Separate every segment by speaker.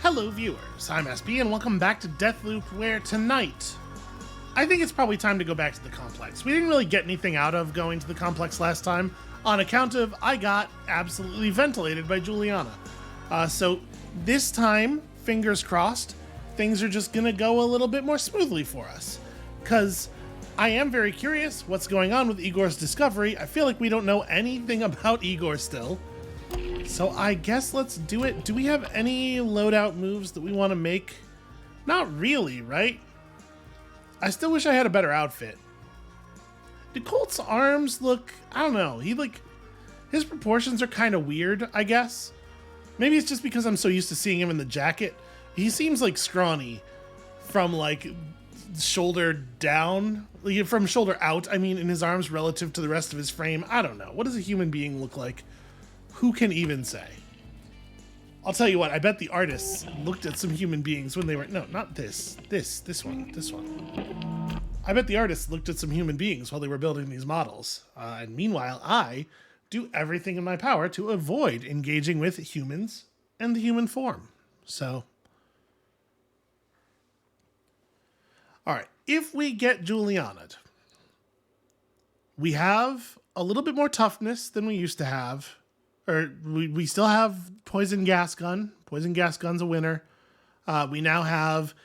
Speaker 1: Hello viewers, I'm SB and welcome back to Deathloop, where tonight I think it's probably time to go back to the complex. We didn't really get anything out of going to the complex last time on account of I got absolutely ventilated by Juliana. So this time, fingers crossed, things are just gonna go a little bit more smoothly for us. Because I am very curious what's going on with Igor's discovery. I feel like we don't know anything about Igor still. So I guess let's do it. Do we have any loadout moves that we want to make? Not really, right? I still wish I had a better outfit. Do Colt's arms look... I don't know. His proportions are kind of weird, I guess. Maybe it's just because I'm so used to seeing him in the jacket. He seems like scrawny from like shoulder down. From shoulder out, I mean, in his arms relative to the rest of his frame. I don't know. What does a human being look like? Who can even say? I'll tell you what, I bet the artists looked at some human beings when they were... No, not this. This one. I bet the artists looked at some human beings while they were building these models. And meanwhile, I do everything in my power to avoid engaging with humans and the human form. So... Alright, if we get Juliana'd, we have a little bit more toughness than we used to have. Or we still have poison gas gun. Poison gas gun's a winner. We now have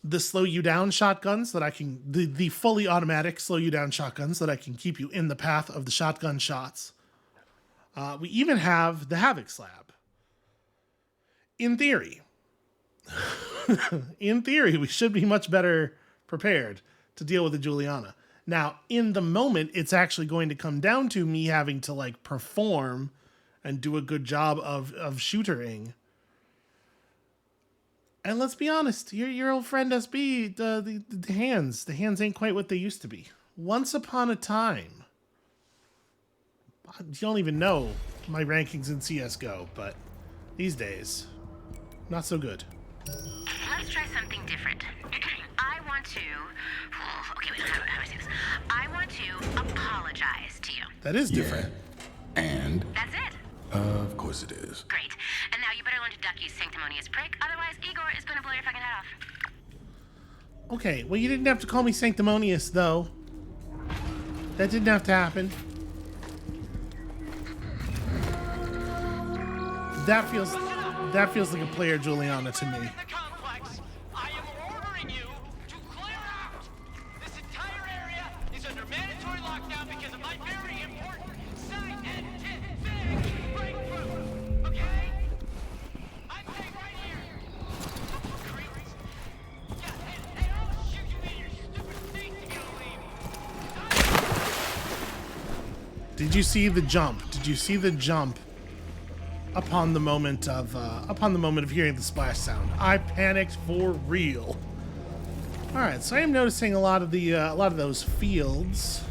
Speaker 1: the slow you down shotguns that I can... The fully automatic slow you down shotguns that I can keep you in the path of the shotgun shots. We even have the Havoc slab. In theory. In theory, we should be much better prepared to deal with the Juliana. Now, in the moment, it's actually going to come down to me having to, like, perform... and do a good job of shootering. And let's be honest, your old friend SB, the hands ain't quite what they used to be. Once upon a time, you don't even know my rankings in CSGO, but these days, not so good.
Speaker 2: Let's try something different. I want to... Okay, wait, how do I say this? I want to apologize to you.
Speaker 1: That is different.
Speaker 3: Yeah. And?
Speaker 2: That's it.
Speaker 3: Of course it is.
Speaker 2: Great. And now you better learn to duck, you sanctimonious prick. Otherwise, Igor is going to blow your fucking head off.
Speaker 1: Okay, well, you didn't have to call me sanctimonious, though. That didn't have to happen. That feels like a player Juliana to me.
Speaker 4: I am ordering you to clear out. This entire area is under mandatory lockdown because of my very important scientific breakthrough. Okay? I'm staying right here. Creeps. Yeah, and I'll shoot you in your stupid thing to get a lead.
Speaker 1: Did you see the jump? Did you see the jump upon the moment of hearing the splash sound? I panicked for real. All right, so I am noticing a lot of those fields.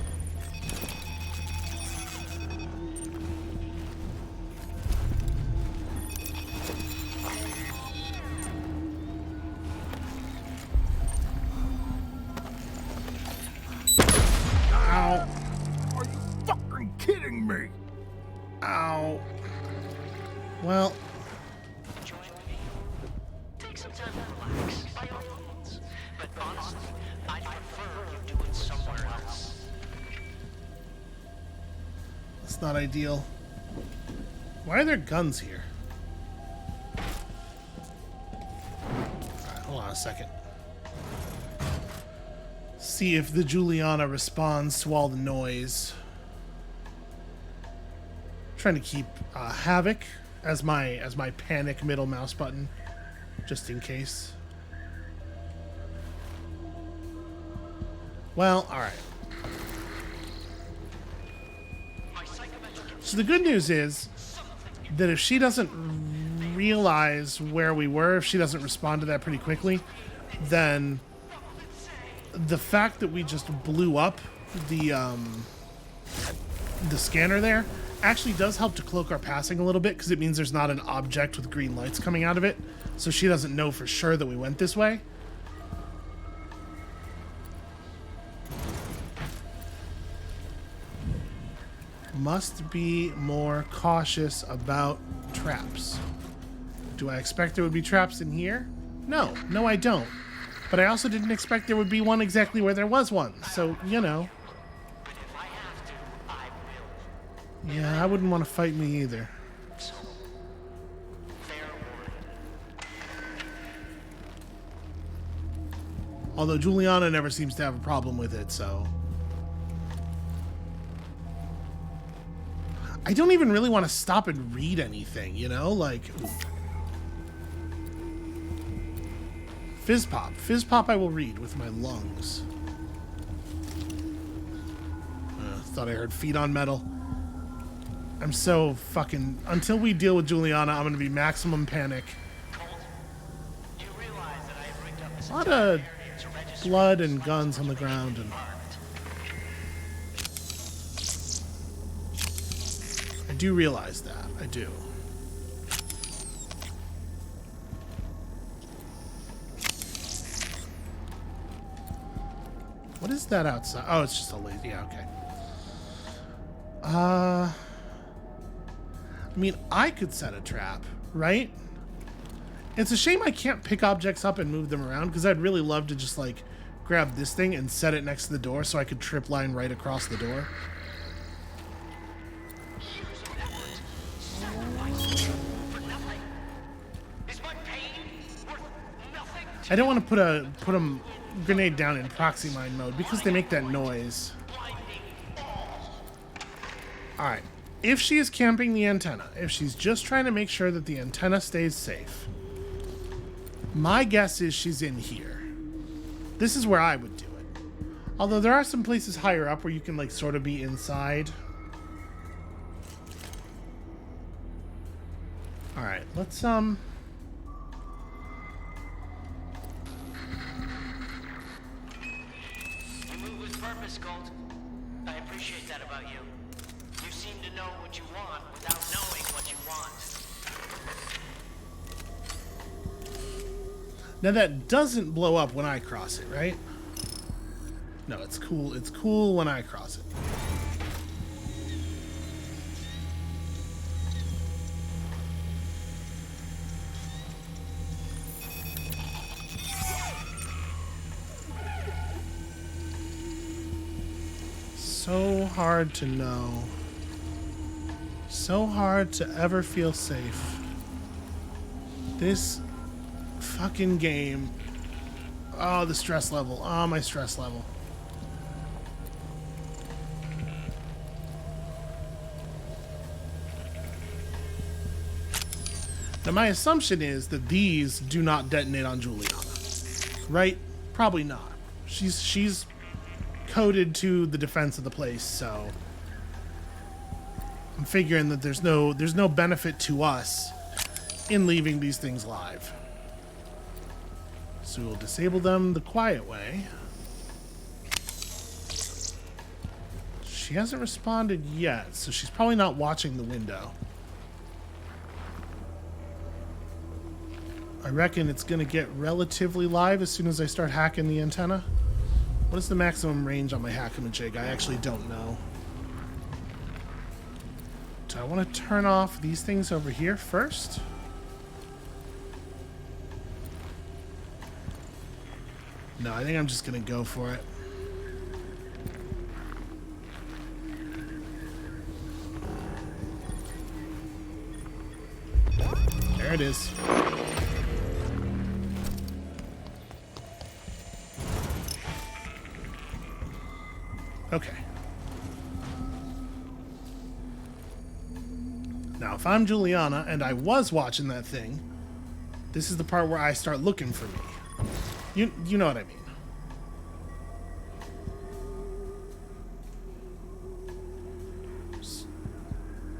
Speaker 1: Ow.
Speaker 3: Are you fucking kidding me?
Speaker 1: Ow. Well,
Speaker 4: Join me. Take some time to relax, by all means. But honestly, I'd prefer you do it somewhere else.
Speaker 1: it's not ideal. Why are there guns here? Alright, hold on a second. See if the Juliana responds to all the noise. Trying to keep Havoc as my panic middle mouse button, just in case. Well, all right. So the good news is that if she doesn't realize where we were, if she doesn't respond to that pretty quickly, then the fact that we just blew up the scanner there actually does help to cloak our passing a little bit, because it means there's not an object with green lights coming out of it, so she doesn't know for sure that we went this way. Must be more cautious about traps. Do I expect there would be traps in here? No. No, I don't. But I also didn't expect there would be one exactly where there was one. So, you know.
Speaker 4: But if I have to, I will.
Speaker 1: Yeah, I wouldn't want to fight me either.
Speaker 4: So, fair warning.
Speaker 1: Although Juliana never seems to have a problem with it, so... I don't even really want to stop and read anything, you know? Like... Ooh. Fizz Pop. Fizz Pop I will read with my lungs. Thought I heard feet on metal. I'm so fucking... Until we deal with Juliana, I'm going to be maximum panic.
Speaker 4: Colt, you realize that I have rigged up this
Speaker 1: A lot
Speaker 4: entire
Speaker 1: of
Speaker 4: area to register
Speaker 1: blood and guns on the ground. And I do realize that. I do. What is that outside? Oh, it's just a lazy. Yeah, okay. I mean, I could set a trap, right? It's a shame I can't pick objects up and move them around, because I'd really love to just, like, grab this thing and set it next to the door so I could trip line right across the door.
Speaker 4: years of effort sacrificed for nothing. Is my pain worth nothing?
Speaker 1: I don't want to put a grenade down in proxy mine mode because they make that noise. Alright. If she is camping the antenna, if she's just trying to make sure that the antenna stays safe, my guess is she's in here. This is where I would do it. Although there are some places higher up where you can, like, sort of be inside. Alright, let's,
Speaker 4: You move with purpose, Colt. I appreciate that about you. You seem to know what you want without knowing what you want.
Speaker 1: Now that doesn't blow up when I cross it, right? No, it's cool. It's cool when I cross it. So hard to know. So hard to ever feel safe. This fucking game. Oh, the stress level. Oh, my stress level. Now, my assumption is that these do not detonate on Juliana. Right? Probably not. She's coded to the defense of the place, so I'm figuring that there's no benefit to us in leaving these things live. So we'll disable them the quiet way. She hasn't responded yet, so she's probably not watching the window. I reckon it's going to get relatively live as soon as I start hacking the antenna. What is the maximum range on my hack-a-majig? I actually don't know. Do I want to turn off these things over here first? No, I think I'm just going to go for it. There it is. Okay. Now, if I'm Juliana and I was watching that thing, this is the part where I start looking for me. You know what I mean. Just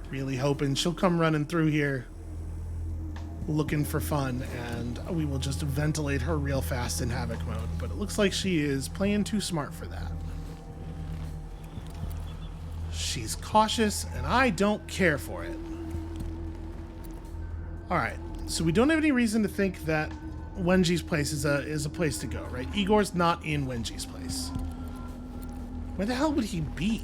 Speaker 1: really hoping she'll come running through here looking for fun, and we will just ventilate her real fast in Havoc mode. But it looks like she is playing too smart for that. She's cautious, and I don't care for it. Alright, so we don't have any reason to think that Wenji's place is a place to go, right? Igor's not in Wenji's place. Where the hell would he be?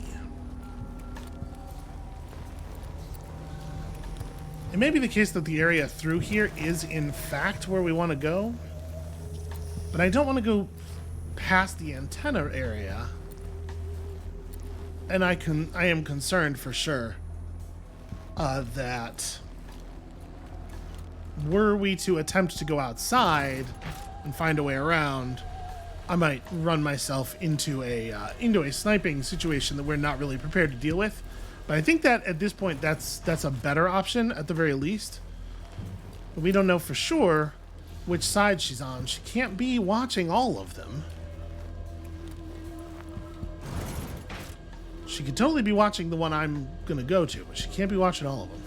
Speaker 1: It may be the case that the area through here is in fact where we want to go, but I don't want to go past the antenna area, and I am concerned for sure that were we to attempt to go outside and find a way around, I might run myself into a sniping situation that we're not really prepared to deal with. But I think that at this point, that's a better option at the very least. But we don't know for sure which side she's on. She can't be watching all of them. She could totally be watching the one I'm gonna go to, but she can't be watching all of them.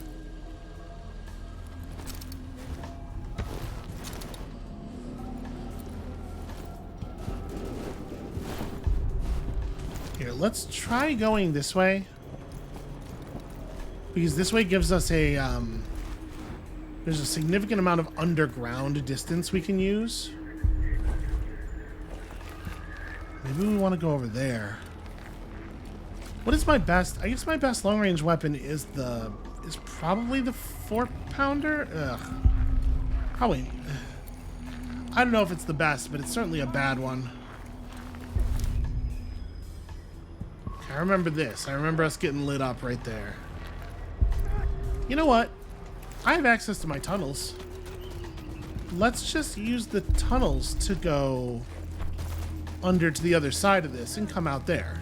Speaker 1: Here, let's try going this way. Because this way gives us a, there's a significant amount of underground distance we can use. Maybe we want to go over there. What is my best? I guess my best long-range weapon is probably the 4-pounder. Ugh. Probably. I don't know if it's the best, but it's certainly a bad one. I remember this. I remember us getting lit up right there. You know what? I have access to my tunnels. Let's just use the tunnels to go under to the other side of this and come out there.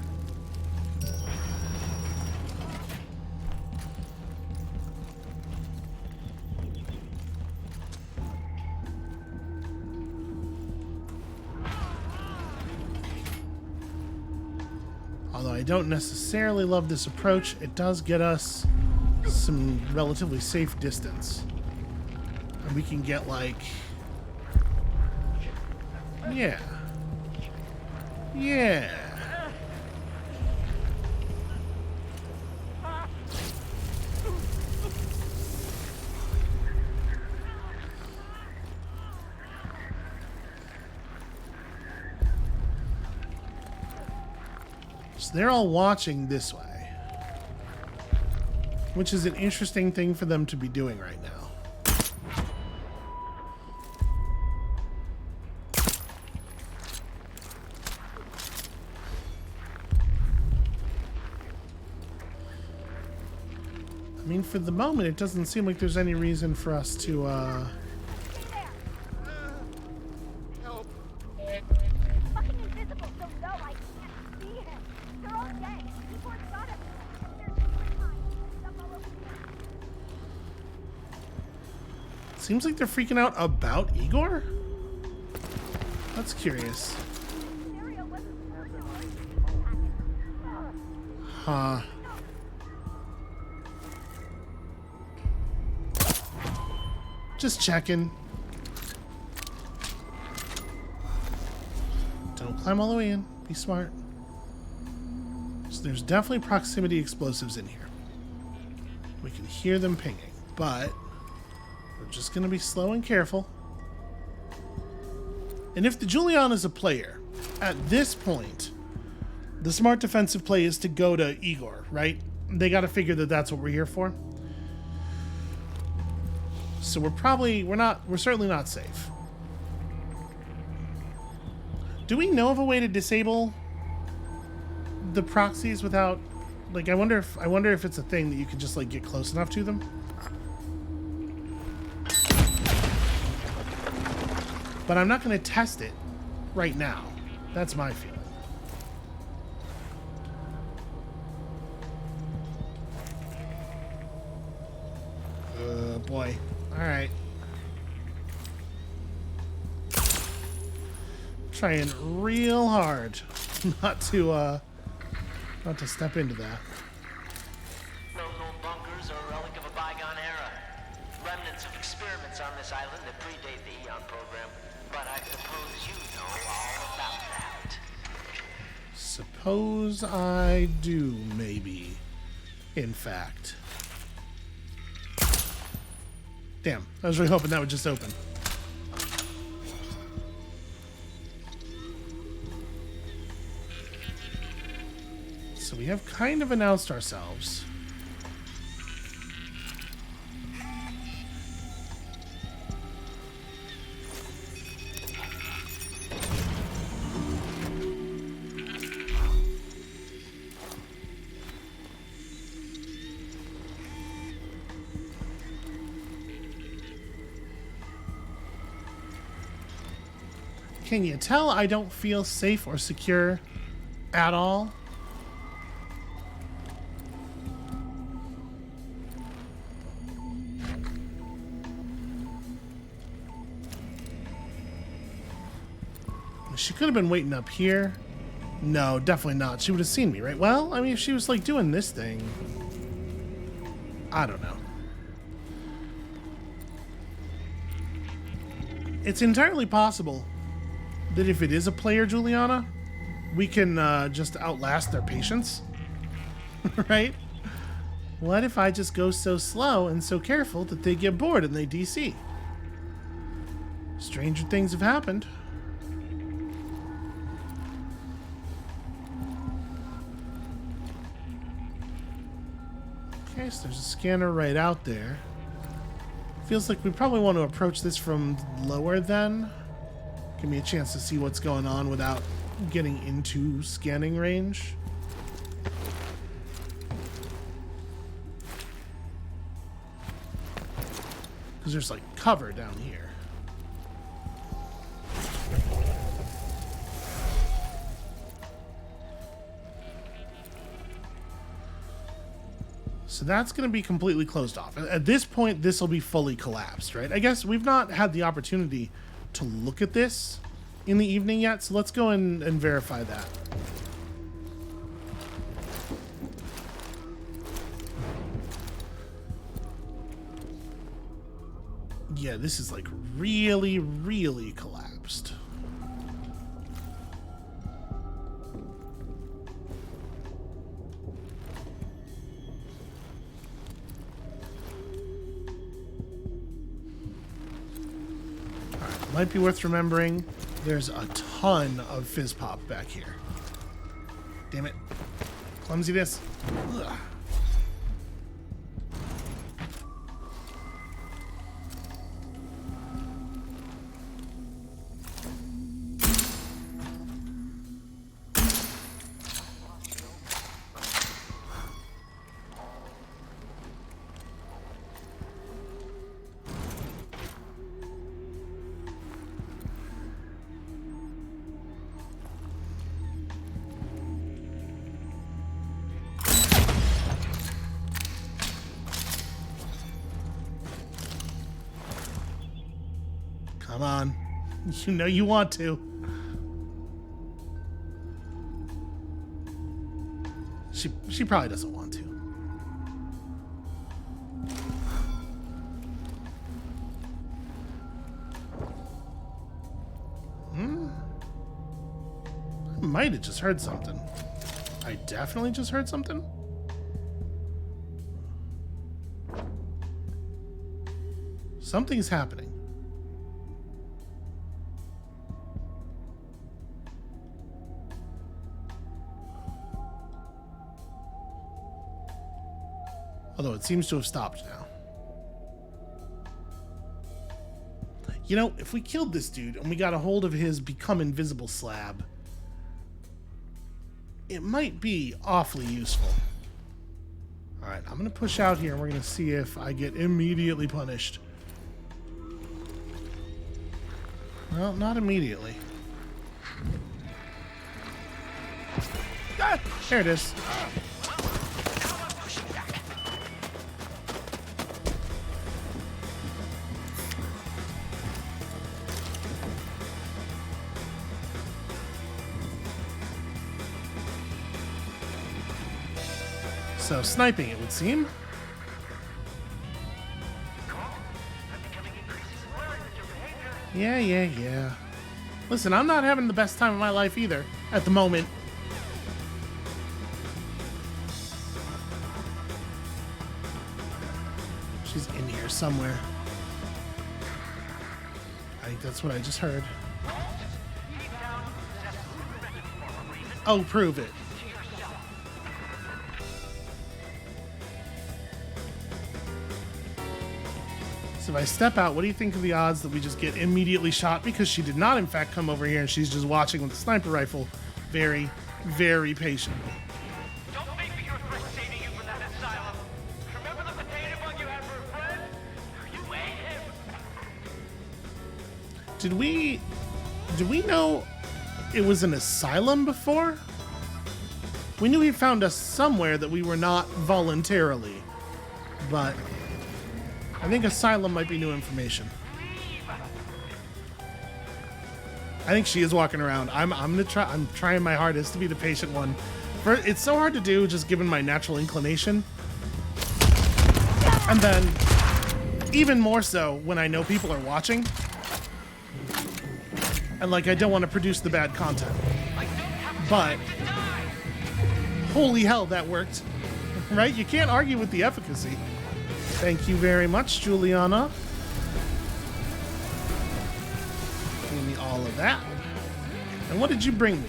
Speaker 1: Although I don't necessarily love this approach, it does get us some relatively safe distance. And we can get like... Yeah. Yeah. So they're all watching this way. Which is an interesting thing for them to be doing right now. I mean, for the moment, it doesn't seem like there's any reason for us to,
Speaker 4: Help.
Speaker 5: Fucking invisible, so no, I can't see him. They're all dead. People have got us. There's stuff all over the
Speaker 1: seems like they're freaking out about Igor? That's curious.
Speaker 5: scenario wasn't
Speaker 1: Huh. Just checking. Don't climb all the way in. Be smart. So there's definitely proximity explosives in here. We can hear them pinging, but we're just going to be slow and careful. And if the Julian is a player, at this point, the smart defensive play is to go to Igor, right? They got to figure that that's what we're here for. So we're certainly not safe. Do we know of a way to disable the proxies without, like, I wonder if it's a thing that you could just like get close enough to them? But I'm not going to test it right now. That's my feeling. Boy. Alright. Trying real hard not to step into that.
Speaker 6: Those old bunkers are a relic of a bygone era. Remnants of experiments on this island that predate the Eon program. But I suppose you know all about that.
Speaker 1: Suppose I do, maybe. In fact. Damn, I was really hoping that would just open. So we have kind of announced ourselves. Can you tell I don't feel safe or secure at all? She could have been waiting up here. No, definitely not. She would have seen me, right? Well, I mean, if she was like doing this thing, I don't know. It's entirely possible that if it is a player Juliana, we can just outlast their patience, right? What if I just go so slow and so careful that they get bored and they DC? Stranger things have happened. Okay, so there's a scanner right out there. Feels like we probably want to approach this from lower then. Give me a chance to see what's going on without getting into scanning range. Because there's like cover down here. So that's going to be completely closed off. At this point, this will be fully collapsed, right? I guess we've not had the opportunity to look at this in the evening yet, so let's go in and verify that. Yeah, this is like really, really collapsed. Might be worth remembering, there's a ton of fizz pop back here. Damn it. Clumsiness. Ugh. Come on. You know you want to. She probably doesn't want to. I might have just heard something. I definitely just heard something. Something's happening. Although it seems to have stopped now. You know, if we killed this dude and we got a hold of his become invisible slab, it might be awfully useful. Alright, I'm going to push out here and we're going to see if I get immediately punished. Well, not immediately. There it is. So, sniping, it would seem. Yeah. Listen, I'm not having the best time of my life either, at the moment. She's in here somewhere. I think that's what I just heard. Oh, prove it. So if I step out, what do you think of the odds that we just get immediately shot? Because she did not, in fact, come over here and she's just watching with the sniper rifle very, very patiently.
Speaker 4: Don't make me regret saving you from that asylum. Remember the potato bug you had for a friend? You ate him.
Speaker 1: Did we Do we know it was an asylum before? We knew he found us somewhere that we were not voluntarily, but I think asylum might be new information. I think she is walking around. I'm trying my hardest to be the patient one. It's so hard to do just given my natural inclination. And then even more so when I know people are watching. And like I don't want to produce the bad content. But holy hell, that worked. Right? You can't argue with the efficacy. Thank you very much, Juliana. Give me all of that. And what did you bring me?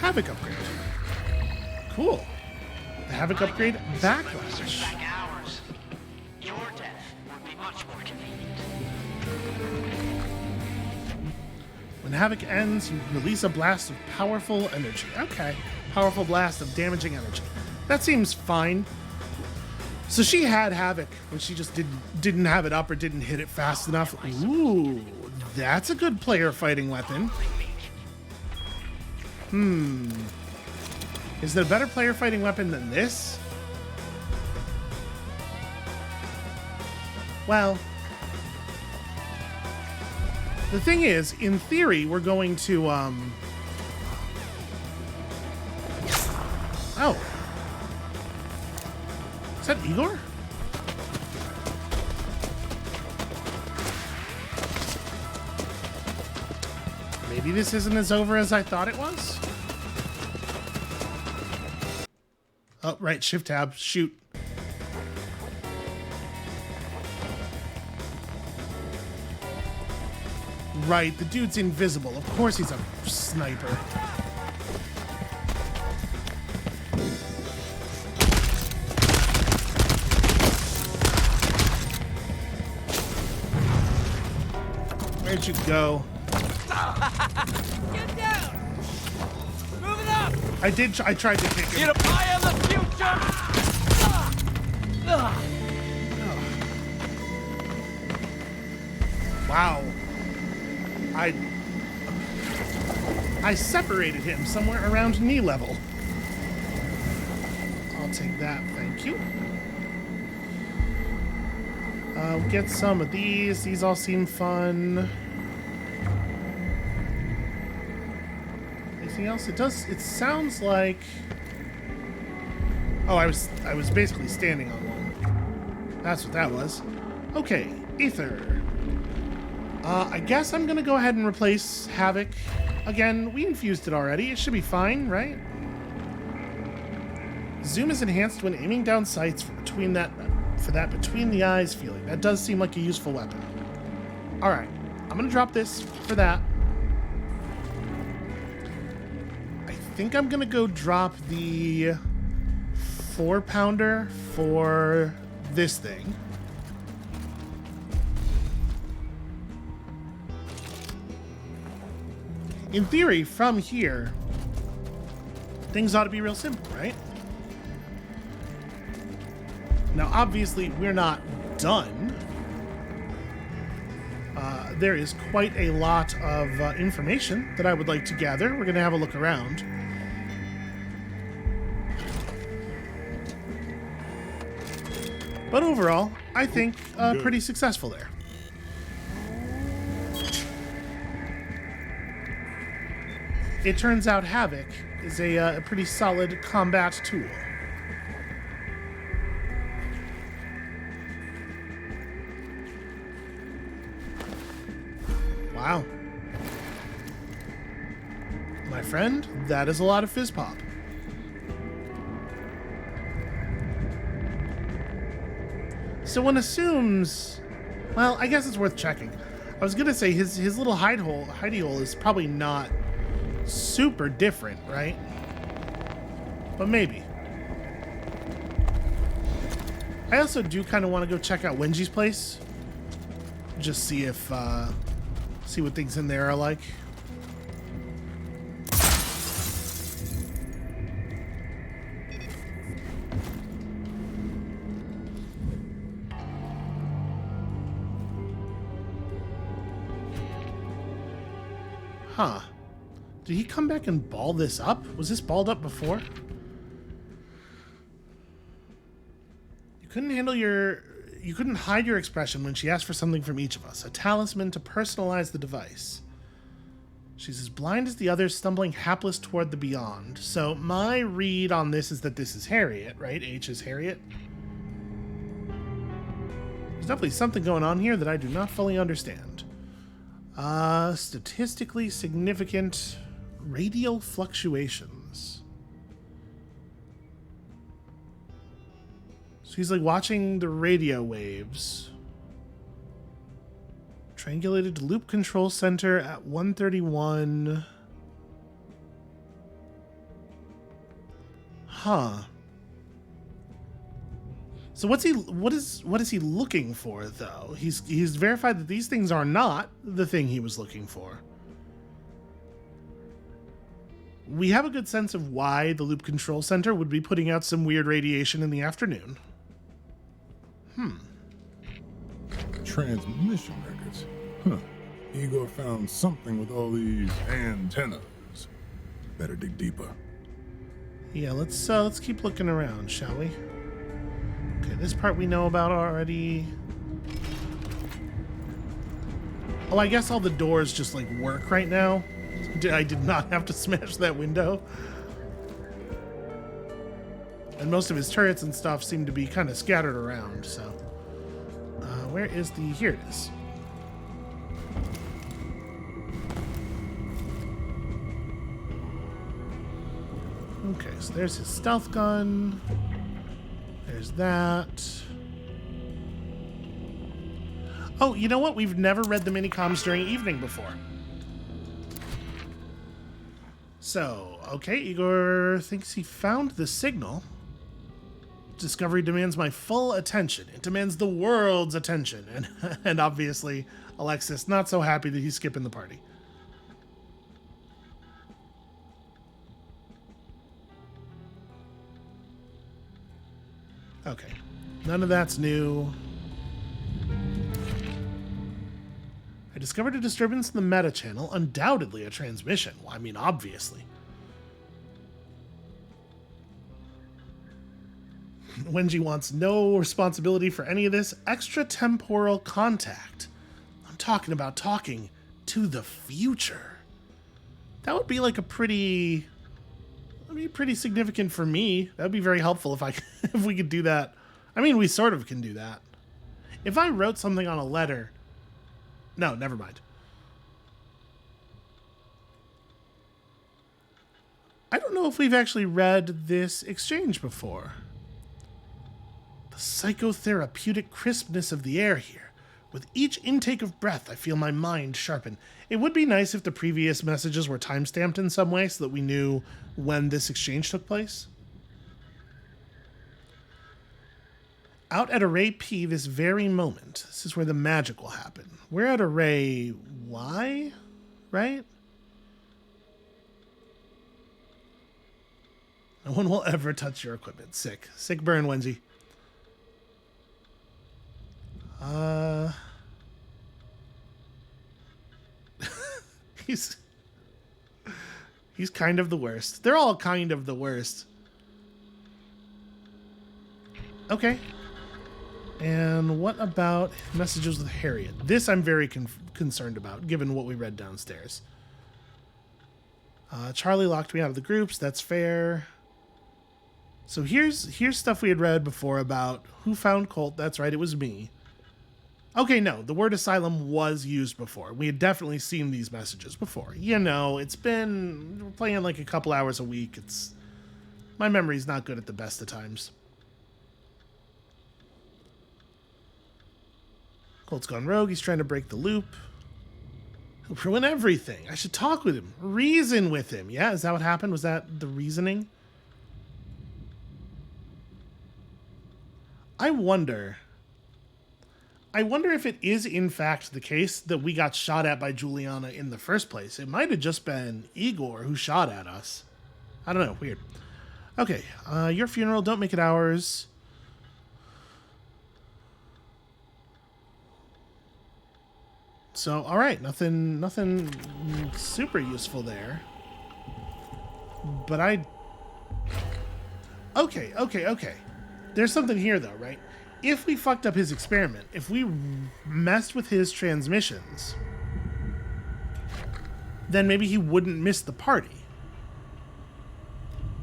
Speaker 1: Havoc upgrade. Cool. The Havoc upgrade backlash.
Speaker 6: Back hours. Your death would be much more convenient.
Speaker 1: When Havoc ends, you release a blast of powerful energy. Okay. Powerful blast of damaging energy. That seems fine. So she had Havoc when she just didn't have it up or didn't hit it fast enough. Ooh, that's a good player fighting weapon. Is there a better player fighting weapon than this? Well, the thing is, in theory, we're going to, Oh. Is that Igor? Maybe this isn't as over as I thought it was? Oh, right, shift tab, shoot. Right, the dude's invisible. Of course he's a sniper. Where'd you go?
Speaker 4: Get down! Move it up!
Speaker 1: I tried to kick him.
Speaker 4: Get a eye on the future!
Speaker 1: Wow. I separated him somewhere around knee level. I'll take that, thank you. We'll get some of these. These all seem fun. Anything else? It sounds like... Oh, I was basically standing on one. That's what that was. Okay, Ether. I guess I'm gonna go ahead and replace Havoc. Again, we infused it already. It should be fine, right? Zoom is enhanced when aiming down sights for that between the eyes feeling. That does seem like a useful weapon. All right, I'm gonna drop this for that. I think I'm gonna go drop the 4-pounder for this thing. In theory, from here, things ought to be real simple, right? Now, obviously, we're not done. There is quite a lot of information that I would like to gather. We're going to have a look around. But overall, I think pretty successful there. It turns out Havoc is a pretty solid combat tool. Wow. My friend, that is a lot of fizz pop. So one assumes... Well, I guess it's worth checking. I was gonna say his little hidey hole is probably not super different, right? But maybe. I also do kind of want to go check out Wenji's place. Just see if, see what things in there are like. Huh. Did he come back and ball this up? Was this balled up before? You couldn't hide your expression when she asked for something from each of us. A talisman to personalize the device. She's as blind as the others, stumbling hapless toward the beyond. So my read on this is that this is Harriet, right? H is Harriet. There's definitely something going on here that I do not fully understand. Statistically significant radial fluctuations. So he's like watching the radio waves. Triangulated to loop control center at 131. Huh. So what is he looking for though? He's verified that these things are not the thing he was looking for. We have a good sense of why the loop control center would be putting out some weird radiation in the afternoon.
Speaker 3: Transmission records. Huh. Igor found something with all these antennas. Better dig deeper.
Speaker 1: Yeah, let's keep looking around, shall we? Okay, this part we know about already. Oh, I guess all the doors just like work right now. I did not have to smash that window. And most of his turrets and stuff seem to be kind of scattered around, so. Where is the... Here it is. Okay, so there's his stealth gun. There's that. Oh, you know what? We've never read the mini-coms during evening before. So, okay, Igor thinks he found the signal. Discovery demands my full attention. It demands the world's attention. And obviously, Alexis not so happy that he's skipping the party. Okay. None of that's new. I discovered a disturbance in the meta channel. Undoubtedly a transmission. Well, I mean, obviously. Wenji wants no responsibility for any of this. Extratemporal contact. I'm talking about talking to the future. That would be like a pretty... That'd be pretty significant for me. That would be very helpful if if we could do that. I mean, we sort of can do that. If I wrote something on a letter... No, never mind. I don't know if we've actually read this exchange before. The psychotherapeutic crispness of the air here. With each intake of breath, I feel my mind sharpen. It would be nice if the previous messages were time-stamped in some way so that we knew when this exchange took place. Out at Array P this very moment. This is where the magic will happen. We're at Array Y, right? No one will ever touch your equipment. Sick. Sick burn, Wenzi. He's kind of the worst. They're all kind of the worst. Okay. And what about messages with Harriet? This I'm very concerned about, given what we read downstairs. Charlie locked me out of the groups. That's fair. So here's stuff we had read before about who found Colt. That's right, it was me. Okay, no, the word asylum was used before. We had definitely seen these messages before. You know, we're playing like a couple hours a week. My memory's not good at the best of times. Colt's gone rogue. He's trying to break the loop. He'll ruin everything. I should talk with him. Reason with him. Yeah, is that what happened? Was that the reasoning? I wonder if it is in fact the case that we got shot at by Juliana in the first place. It might have just been Igor who shot at us. I don't know. Weird. Okay. Your funeral. Don't make it ours. So, all right, nothing super useful there. But okay. There's something here, though, right? If we fucked up his experiment, if we messed with his transmissions, then maybe he wouldn't miss the party.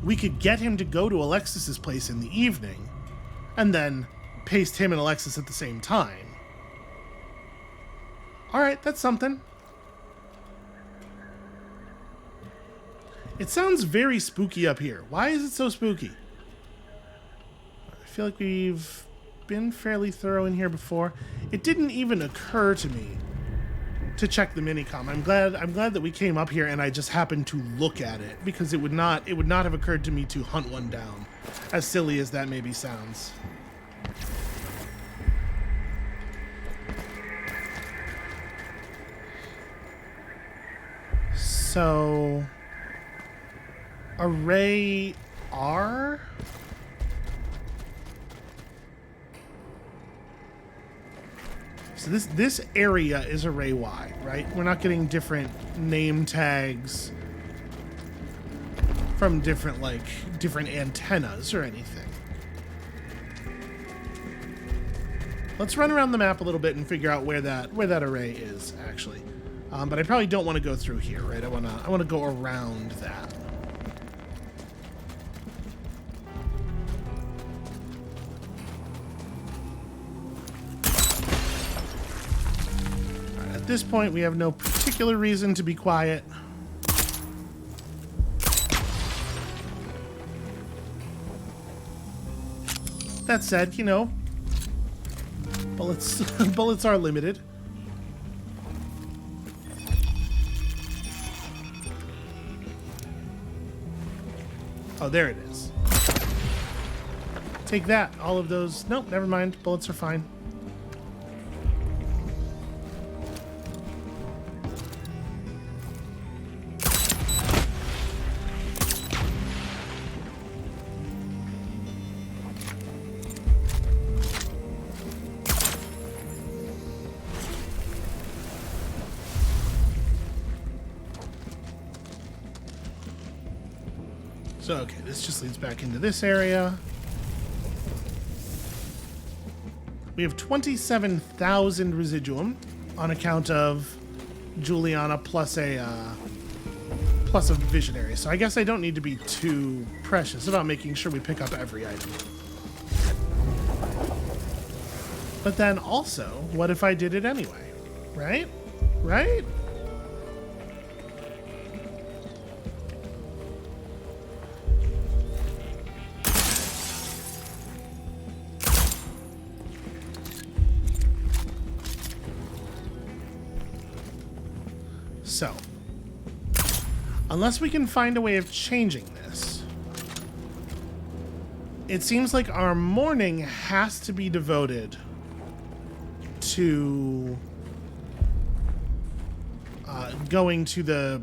Speaker 1: We could get him to go to Alexis's place in the evening, and then paste him and Alexis at the same time. All right, that's something. It sounds very spooky up here. Why is it so spooky? I feel like we've been fairly thorough in here before. It didn't even occur to me to check the minicom. I'm glad that we came up here and I just happened to look at it, because it would not have occurred to me to hunt one down, as silly as that maybe sounds. So, array R? So this area is array Y, right? We're not getting different name tags from different antennas or anything. Let's run around the map a little bit and figure out where that array is, actually. But I probably don't want to go through here, right? I want to go around that. All right, at this point, we have no particular reason to be quiet. That said, you know, bullets are limited. Oh, there it is. Take that. All of those. Nope, never mind. Bullets are fine. So, okay, this just leads back into this area. We have 27,000 residuum on account of Juliana plus a visionary. So I guess I don't need to be too precious about making sure we pick up every item. But then also, what if I did it anyway? Right? Right? So, unless we can find a way of changing this, it seems like our morning has to be devoted to going to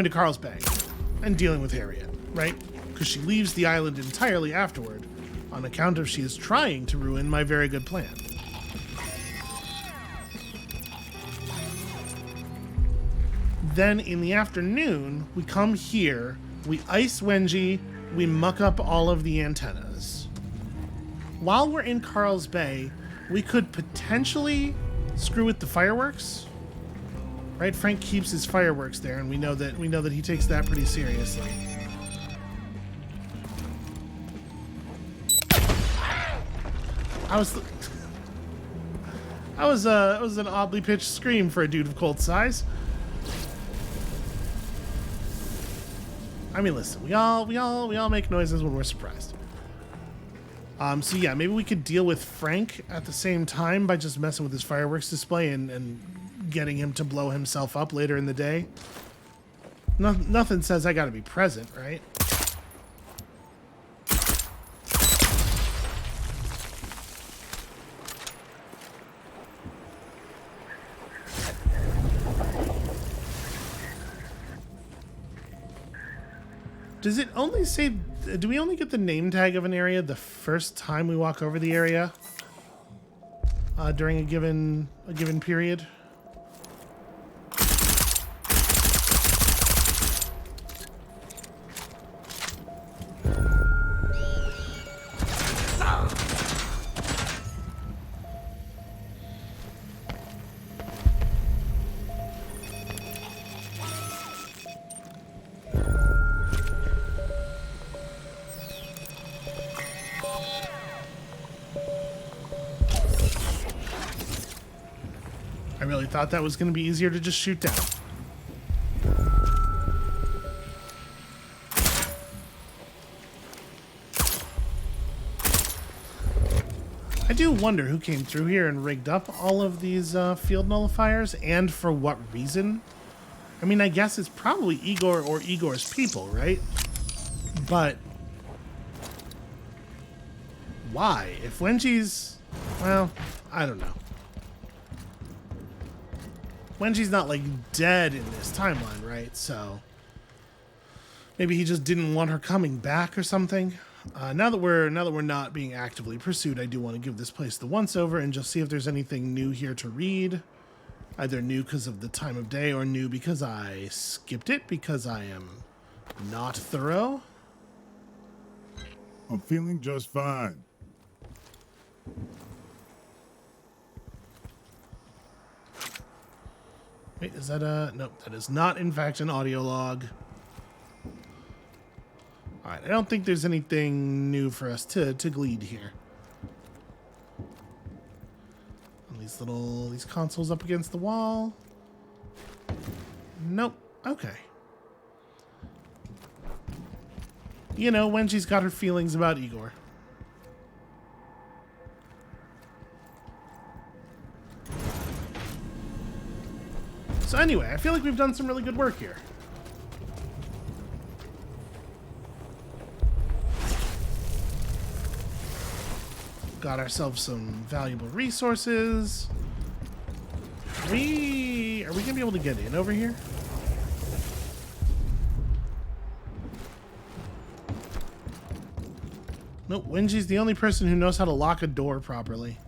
Speaker 1: Carl's Bay and dealing with Harriet, right? Because she leaves the island entirely afterward on account of she is trying to ruin my very good plan. Then in the afternoon, we come here, we ice Wenji, we muck up all of the antennas. While we're in Carl's Bay, we could potentially screw with the fireworks. Right? Frank keeps his fireworks there, and we know that he takes that pretty seriously. That was an oddly pitched scream for a dude of Colt's size. I mean, listen, we all make noises when we're surprised. So yeah, maybe we could deal with Frank at the same time by just messing with his fireworks display and getting him to blow himself up later in the day. Nothing says I gotta be present, right? Does it only say, do we only get the name tag of an area the first time we walk over the area? during a given period. I really thought that was going to be easier to just shoot down. I do wonder who came through here and rigged up all of these field nullifiers, and for what reason. I mean, I guess it's probably Igor or Igor's people, right? But why? If Wenji's... well, I don't know. Wenji's not, like, dead in this timeline, right? So maybe he just didn't want her coming back or something. Now that we're not being actively pursued, I do want to give this place the once-over and just see if there's anything new here to read. Either new because of the time of day or new because I skipped it because I am not thorough.
Speaker 3: I'm feeling just fine.
Speaker 1: Wait, is that a... nope, that is not, in fact, an audio log. Alright, I don't think there's anything new for us to glean here. And these consoles up against the wall. Nope. Okay. You know, when she's got her feelings about Igor. So anyway, I feel like we've done some really good work here. Got ourselves some valuable resources. Are we gonna be able to get in over here? Nope, Wenji's the only person who knows how to lock a door properly.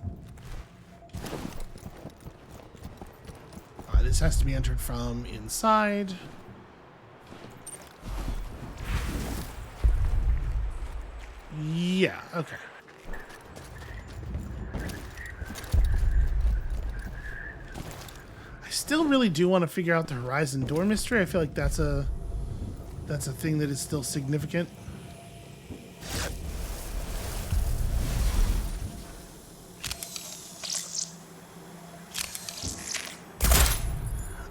Speaker 1: This has to be entered from inside. Yeah, okay. I still really do want to figure out the Horizon door mystery. I feel like that's a thing that is still significant.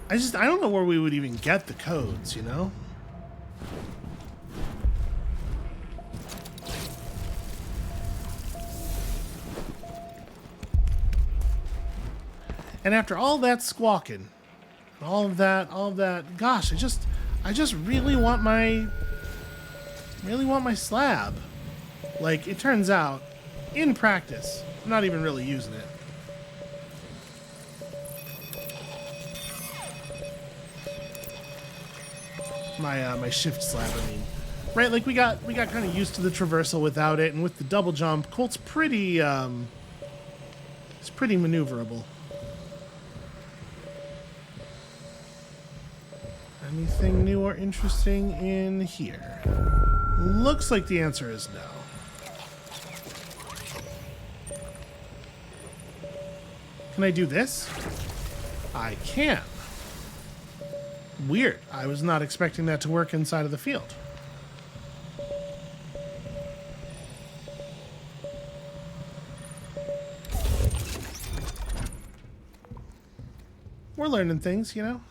Speaker 1: I don't know where we would even get the codes, you know? And after all that squawking, all of that, gosh, I just really want my slab. Like, it turns out, in practice, I'm not even really using it. My shift slab, I mean. Right, like we got kind of used to the traversal without it, and with the double jump, Colt's pretty it's pretty maneuverable. Anything new or interesting in here? Looks like the answer is no. Can I do this? I can. Weird. I was not expecting that to work inside of the field. We're learning things, you know?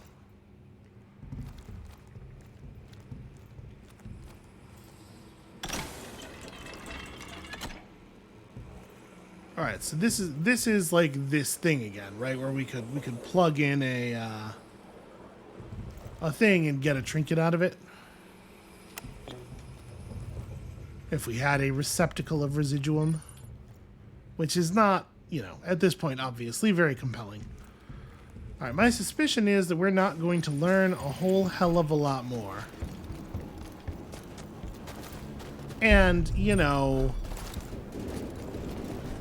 Speaker 1: Alright, so this is like this thing again, right? Where we could plug in a thing and get a trinket out of it. If we had a receptacle of residuum, which is not, you know, at this point, obviously very compelling. All right, my suspicion is that we're not going to learn a whole hell of a lot more. And, you know,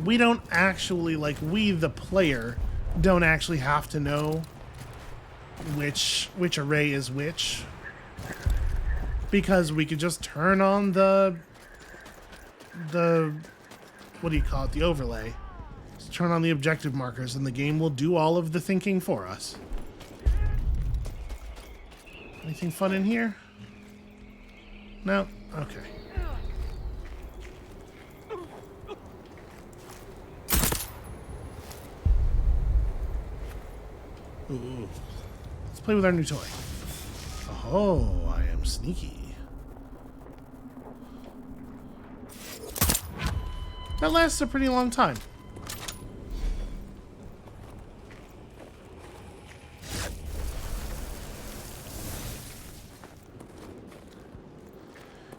Speaker 1: we don't actually, like, we, the player, don't actually have to know which array is which. Because we could just turn on the what do you call it? The overlay. Just turn on the objective markers and the game will do all of the thinking for us. Anything fun in here? No? Okay. Ooh. Let's play with our new toy. Oh, I am sneaky. That lasts a pretty long time.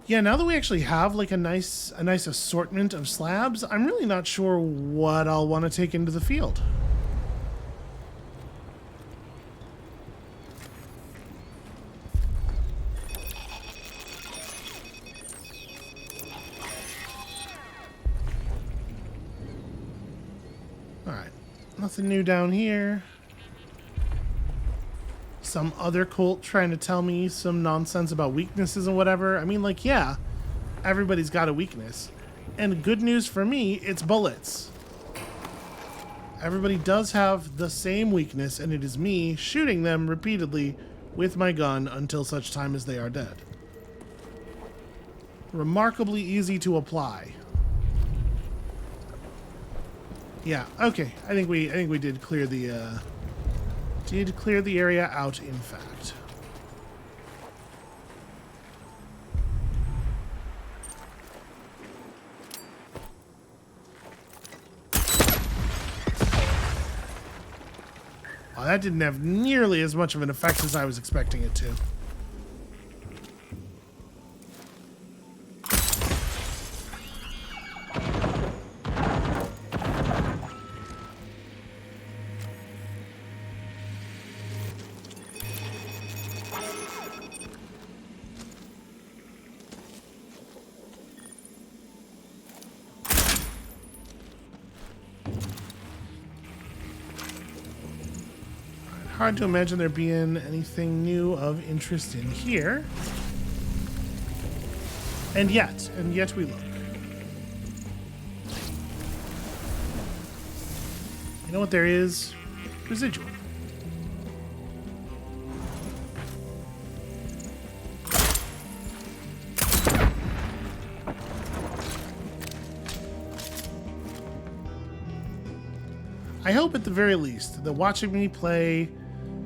Speaker 1: Yeah, now that we actually have like a nice assortment of slabs, I'm really not sure what I'll want to take into the field. Alright, nothing new down here. Some other cult trying to tell me some nonsense about weaknesses and whatever. I mean, like, yeah, everybody's got a weakness. And good news for me, it's bullets. Everybody does have the same weakness, and it is me shooting them repeatedly with my gun until such time as they are dead. Remarkably easy to apply. Yeah, okay. I think we did clear the area out, in fact. Well, that didn't have nearly as much of an effect as I was expecting it to. Hard to imagine there being anything new of interest in here. And yet we look. You know what there is? Residual. I hope at the very least that watching me play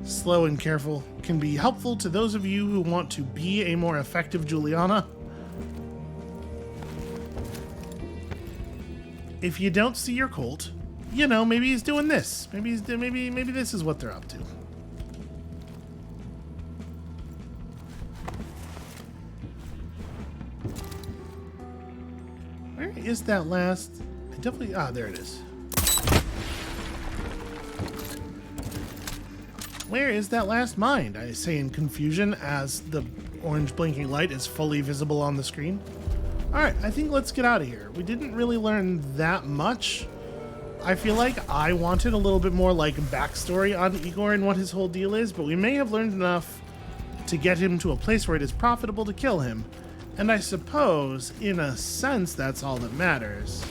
Speaker 1: slow and careful can be helpful to those of you who want to be a more effective Juliana. If you don't see your Colt, you know, maybe he's doing this. Maybe this is what they're up to. Where is that last? I definitely there it is. Where is that last mine? I say in confusion as the orange blinking light is fully visible on the screen. Alright, I think let's get out of here. We didn't really learn that much. I feel like I wanted a little bit more like backstory on Igor and what his whole deal is, but we may have learned enough to get him to a place where it is profitable to kill him. And I suppose, in a sense, that's all that matters.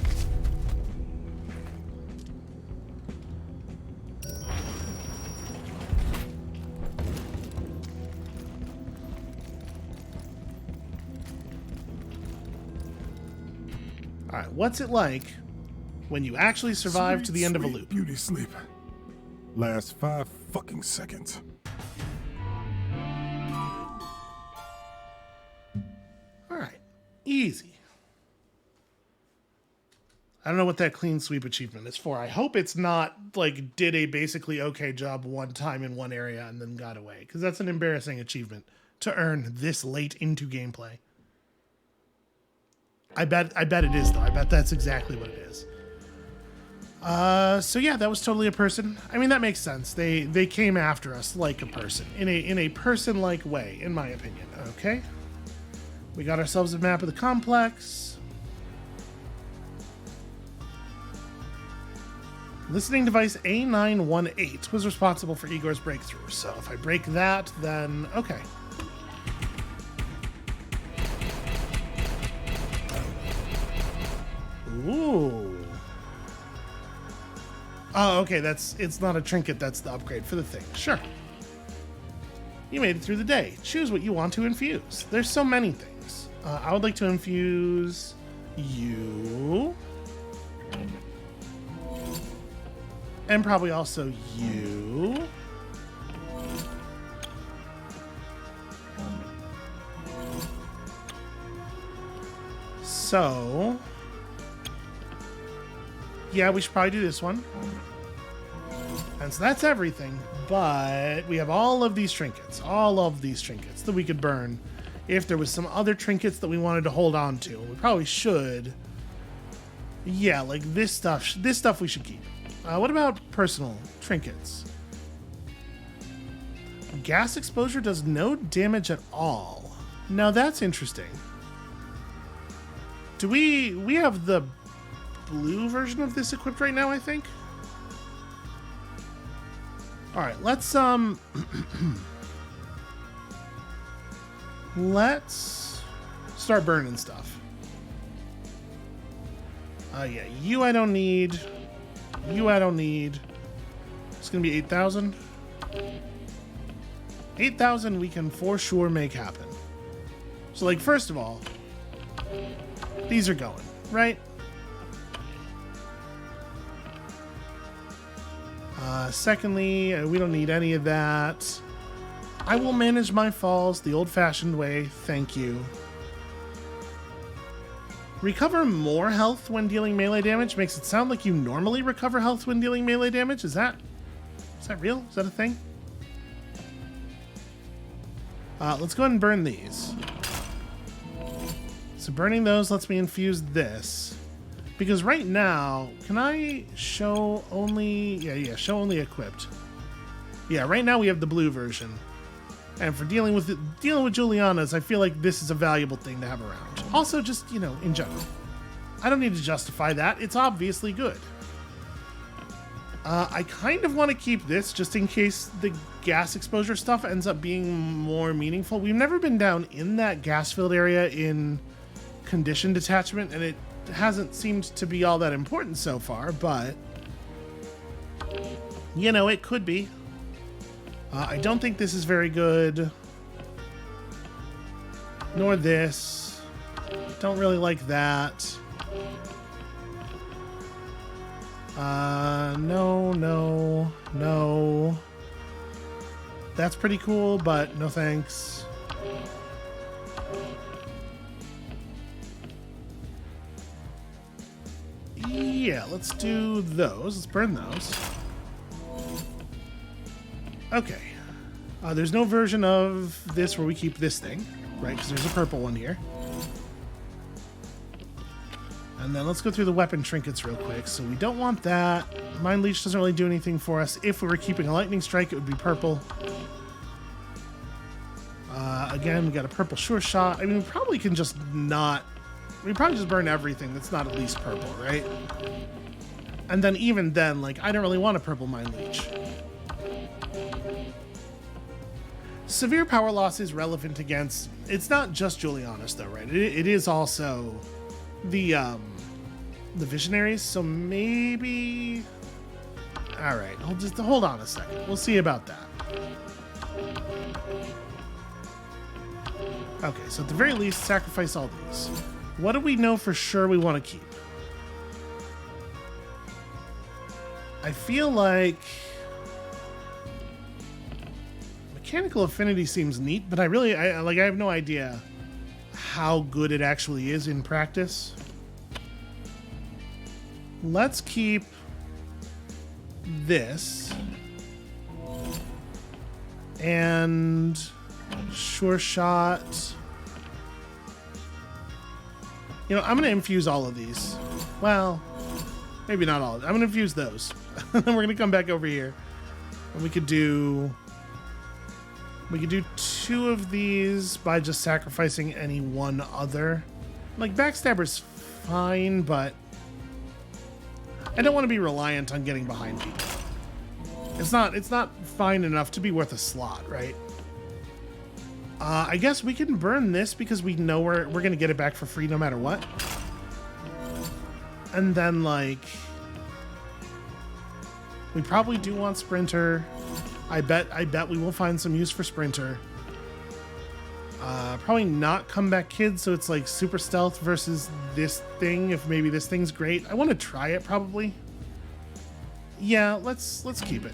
Speaker 1: Alright, what's it like when you actually survive to the end of a loop?
Speaker 3: Beauty sleep. Last 5 fucking seconds.
Speaker 1: Alright, easy. I don't know what that clean sweep achievement is for. I hope it's not like did a basically okay job one time in one area and then got away, because that's an embarrassing achievement to earn this late into gameplay. I bet it is, though. I bet that's exactly what it is. So yeah, that was totally a person. I mean, that makes sense. They came after us like a person, in a person-like way, in my opinion. Okay. We got ourselves a map of the complex. Listening device A918 was responsible for Igor's breakthrough. So if I break that, then okay. Ooh. Oh, okay, it's not a trinket, that's the upgrade for the thing. Sure. You made it through the day. Choose what you want to infuse. There's so many things. I would like to infuse you. And probably also you. So, yeah, we should probably do this one. And so that's everything, but we have all of these trinkets that we could burn if there was some other trinkets that we wanted to hold on to. We probably should. Yeah, like this stuff we should keep. What about personal trinkets? Gas exposure does no damage at all. Now that's interesting. Do we have the blue version of this equipped right now, I think? All right, let's let's start burning stuff. Yeah, you I don't need. You I don't need. It's gonna be 8,000. 8,000 we can for sure make happen. So like, first of all, these are going, right? Secondly, we don't need any of that. I will manage my falls the old-fashioned way, thank you. Recover more health when dealing melee damage makes it sound like you normally recover health when dealing melee damage. Is that real? Is that a thing? Let's go ahead and burn these. So burning those lets me infuse this. Because right now, can I show only... Yeah, show only equipped. Yeah, right now we have the blue version. And for dealing with Juliana's, I feel like this is a valuable thing to have around. Also, just, you know, in general. I don't need to justify that. It's obviously good. I kind of want to keep this just in case the gas exposure stuff ends up being more meaningful. We've never been down in that gas-filled area in condition detachment, and it hasn't seemed to be all that important so far, but you know, it could be. I don't think this is very good, nor this. Don't really like that. No. That's pretty cool, but no thanks. Yeah, let's do those. Let's burn those. Okay. There's no version of this where we keep this thing, right? Because there's a purple one here. And then let's go through the weapon trinkets real quick. So we don't want that. Mind Leech doesn't really do anything for us. If we were keeping a Lightning Strike, it would be purple. Again, we got a purple Sure Shot. I mean, we probably can just not... We probably just burn everything that's not at least purple, right? And then even then, like, I don't really want a purple Mind Leech. Severe power loss is relevant against... It's not just Julianus, though, right? It is also the Visionaries, so maybe... Alright, I'll just hold on a second. We'll see about that. Okay, so at the very least, sacrifice all these. What do we know for sure we want to keep? I feel like Mechanical Affinity seems neat, but I have no idea how good it actually is in practice. Let's keep this and Sure Shot. You know, I'm going to infuse all of these. Well, maybe not all. I'm going to infuse those. And then we're going to come back over here. And we could do 2 of these by just sacrificing any one other. Like, Backstabber's fine, but I don't want to be reliant on getting behind people. It's not fine enough to be worth a slot, right? I guess we can burn this because we know we're gonna get it back for free no matter what. And then, like, we probably do want Sprinter. I bet we will find some use for Sprinter. Probably not Comeback Kid, so it's like super stealth versus this thing, if maybe this thing's great. I want to try it, probably. Yeah, let's keep it.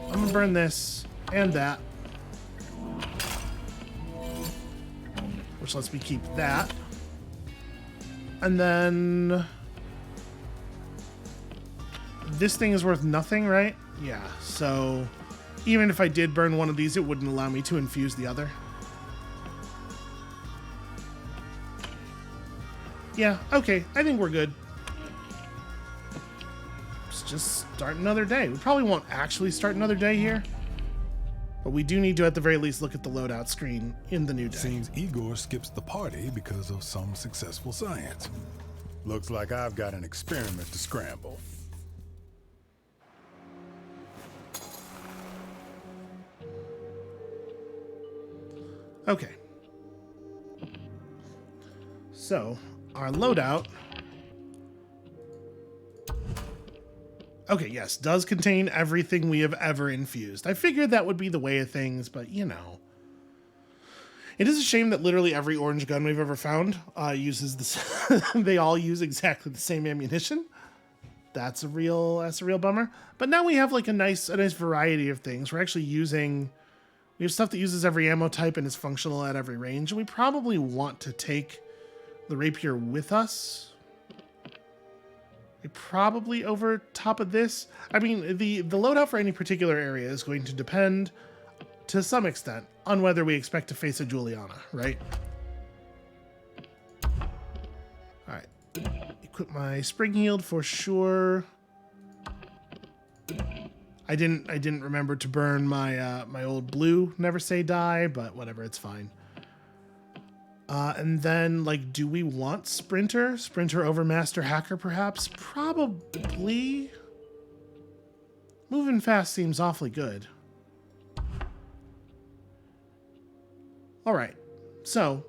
Speaker 1: I'm gonna burn this and that. Which lets me keep that. And then this thing is worth nothing, right? Yeah, so even if I did burn one of these, it wouldn't allow me to infuse the other. Yeah, okay, I think we're good. Let's just start another day. We probably won't actually start another day here, but we do need to at the very least look at the loadout screen in the new day.
Speaker 3: Seems Igor skips the party because of some successful science. Looks like I've got an experiment to scramble.
Speaker 1: Okay. So, our loadout... Okay, yes, does contain everything we have ever infused. I figured that would be the way of things, but, you know. It is a shame that literally every orange gun we've ever found uses this. They all use exactly the same ammunition. That's a real bummer. But now we have like a nice variety of things. We're actually using... We have stuff that uses every ammo type and is functional at every range. And we probably want to take the rapier with us. Probably over top of this. I mean, the loadout for any particular area is going to depend to some extent on whether we expect to face a Juliana, right? All right. Equip my spring healed for sure. I didn't remember to burn my my old blue Never Say Die, but whatever, it's fine. And then, like, do we want Sprinter? Sprinter over Master Hacker, perhaps? Probably. Moving fast seems awfully good. All right. So,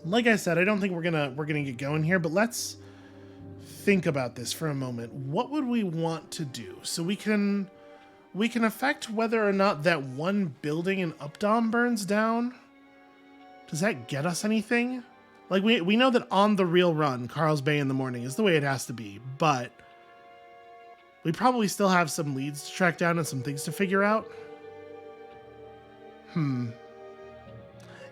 Speaker 1: like I said, I don't think we're gonna get going here, but let's think about this for a moment. What would we want to do? So we can affect whether or not that one building in Updom burns down. Does that get us anything? Like, we know that on the real run, Carl's Bay in the morning is the way it has to be, but we probably still have some leads to track down and some things to figure out.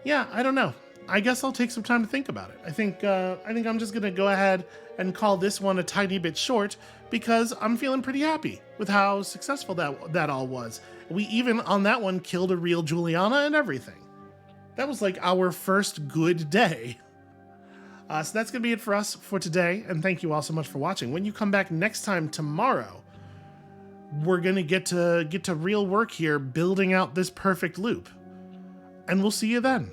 Speaker 1: Yeah, I don't know. I guess I'll take some time to think about it. I think I'm just gonna go ahead and call this one a tiny bit short because I'm feeling pretty happy with how successful that all was. We even on that one killed a real Juliana and everything. That was like our first good day. So that's going to be it for us for today. And thank you all so much for watching. When you come back next time tomorrow, we're going to get to real work here building out this perfect loop. And we'll see you then.